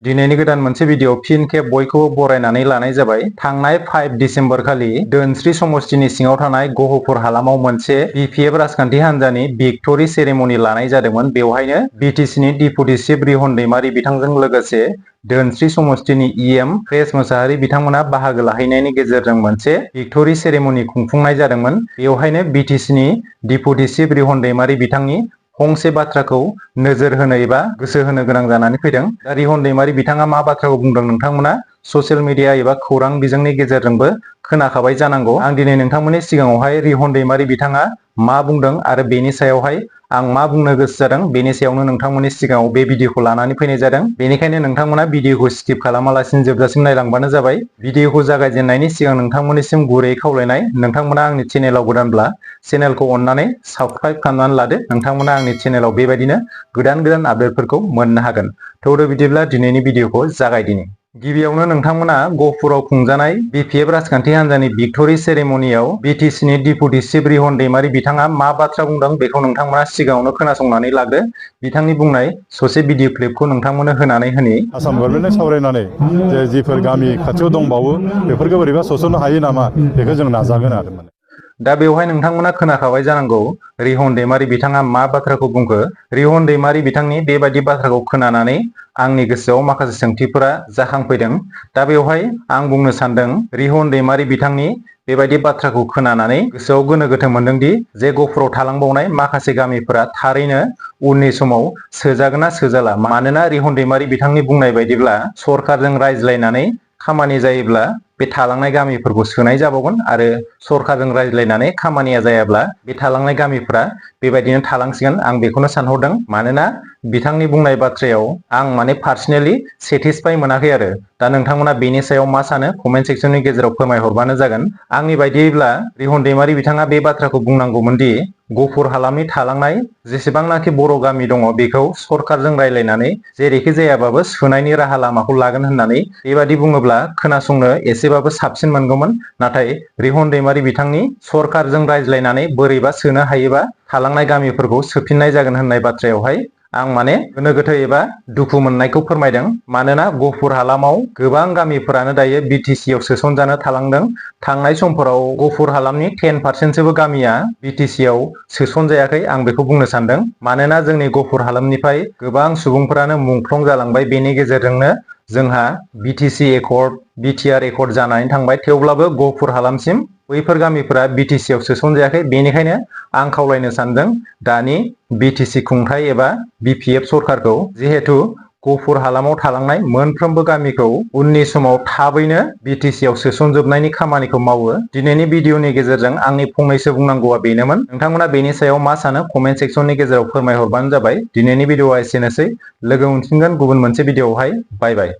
दिनैनि गोदान मोनसे भिडिअ फिन खेब बयखौबो बरायनानै लानाय जाबाय। थांनाय 5 डिसेम्बर खालि दोनस्रि समस्तिनि सिङाव थानाय गहपुर हालामाव मोनसे बिपिएफ राजखान्थि हान्जानि भिक्टरि सेरेमनि लानाय जादोंमोन। बेवहायनो बिटिसिनि डिपुटि चिफ रिहन दैमारि बिथांजों लोगोसे दोनस्रि समस्तिनि इएम प्रेस मोसाहारि बिथांमोना बाहागो लाहैनायनि गेजेरजों मोनसे भिक्टरि सेरेमनि खुंफुंनाय जादोंमोन। बेवहायनो बिटिसिनि डिपुटि चिफ रिहन दैमारि बिथांनि फंसे बाथ्राखौ नोजोर होनो एबा गोसो होनो गोनां जानानै फैदों। दा रिहन दैमारि बिथाङा मा बाथ्राखौ बुंदों नोंथांमोना ससियेल मिडिया एबा खौरां बिजोंनि गेजेरजोंबो खोनाखाबाय जानांगौ। आं दिनै नोंथांमोननि सिगाङावहाय रिहन दैमारि बिथाङा मा बुंदों आरो बेनि सायावहाय आं मा बुंनो गोसो जादों बेनि सायावनो नोंथांमोननि सिगाङाव बे भिडिअखौ लानानै फैनाय जादों। बेनिखायनो नोंथांमोना भिडिअखौ स्किप खालामालासिनो जोबजासिम नायलांबानो जाबाय। भिडिअखौ जागायजेननायनि सिगां नोंथांमोननिसिम गुरै खावलायनाय, नोंथांमोना आंनि चेनेलाव गोदानब्ला चेनेलखौ अननानै साबस्क्राइब खालामनानै लादो। नोंथांमोना आंनि चेनेलाव बेबायदिनो गोदान आपडेटफोरखौ मोननो हागोन। थौदो बिदिब्ला दिनैनि भिडिअखौ जागायदिनि। गिबियावनो नोंथांमोना गहपुराव खुंजानाय बिपिएफ राजखान्थि हान्जानि भिक्टरि सेरेमनियाव बिटिसिनि डिपुटि चिफ रिहन दैमारि बिथाङा मा बाथ्रा बुंदों बेखौ नोंथांमोना सिगाङावनो खोनासंनानै लाग्रो। बिथांनि बुंनाय ससे भिडिअ क्लिपखौ नोंथांमोननो होनानै होनि। आसाम गभर्नमेन्टजों सावरायनानै जे जिफोर गामि खाथियाव दंबावो बेफोरखौ बोरैबा सोसननो हायो नामा बेखौ जों नाजागोन आरो। दा बेवहाय नोंथांमोना खोनाखाबाय जानांगौ रिहन दैमारि बिथाङा मा बाथ्राखौ बुंखो। रिहन दैमारि बिथांनि बेबायदि बाथ्राखौ खोनानानै आंनि गोसोआव माखासे सोंथिफोरा जाखांफैदों। दा बेवहाय आं बुंनो सानदों रिहन दैमारि बिथांनि बेबायदि बाथ्राखौ खोनानानै गोसोआव गोनो गोथो मोनदोंदि जे गहपुराव थालांबावनाय माखासे गामिफोरा थारैनो उननि समाव सोजागोन ना सोजाला। मानोना रिहन दैमारि बिथांनि बुंनाय बायदिब्ला सरकारजों रायज्लायनानै खामानि जायोब्ला बे थालांनाय गामिफोरखौ सोनाय जाबावगोन आरो सरकारजों रायज्लायनानै खामानिया जायाब्ला बे थालांनाय गामिफोरा बेबायदिनो थालांसिगोन। आं बेखौनो सानहरदों। मानोना बिथांनि बुंनाय बाथ्रायाव आं पार्सनेलि सेटिसफाइ मोनाखै आरो। दा नोंथांमोना बेनि सायाव मा सानो कमेन्ट सेक्सननि गेजेराव फोरमायहरबानो जागोन। आंनि बायदियैब्ला रिहन दैमारि बिथाङा बे बाथ्राखौ बुंनांगौमोन दि गहपुर हालामनि थालांनाय जेसेबांनाखि बर' गामि दङ बेखौ सरकारजों रायज्लायनानै जेरैखि जायाबाबो सोनायनि राहा लामाखौ लागोन होननानै बेबादि बुङोब्ला खोनासंनो एसेबाबो साबसिन मोनगौमोन। नाथाय रिहन दैमारि बिथांनि सरकारजों रायज्लायनानै बोरैबा सोनो हायोबा थालांनाय गामिफोरखौ सोफिननाय जागोन होननाय बाथ्रायावहाय आं गोनो गोथो एबा दुखु मोननायखौ फोरमायदों। मानोना गहपुर हालामाव गोबां गामिफोरानो दायो बिटिसि आव सोसनजानो थालांदों। थांनाय समफोराव गहपुर हालामनि 10% गामिया बिटिसि आव सोसनजायाखै आं बेखौ बुंनो सानदों। मानोना जोंनि गहपुर हालामनिफ्राय गोबां सुबुंफोरानो मुंख्लं जालांबाय। बेनि गेजेरजोंनो जोंहा बिटिसि एकर्ड बिटिआर एकर्ड जानानै थांबाय। थेवब्लाबो गहपुर हालामसिम बैफोर गामिफोरा बिटिसि आव सोसनजायाखै। बेनिखायनो आं खावलायनो सानदों दानि बिटिसि खुंथाय एबा बिपिएफ सरकारखौ जिहेतु गहपुर हालामाव थालांनाय मोनफ्रोमबो गामिखौ उननि समाव थाबैनो बिटिसि आव सोसनजोबनायनि खामानिखौ मावो। दिनैनि भिडिअनि गेजेरजों आंनि फंनैसो बुंनांगौआ बेनोमोन। नोंथांमोना बेनि सायाव मा सानो कमेन्ट सेक्सननि गेजेराव फोरमायहरबानो जाबाय। दिनैनि भिडिअआ एसेनोसै। लोगो मोनफिनगोन गुबुन मोनसे भिडिअआवहाय। बाय बाय।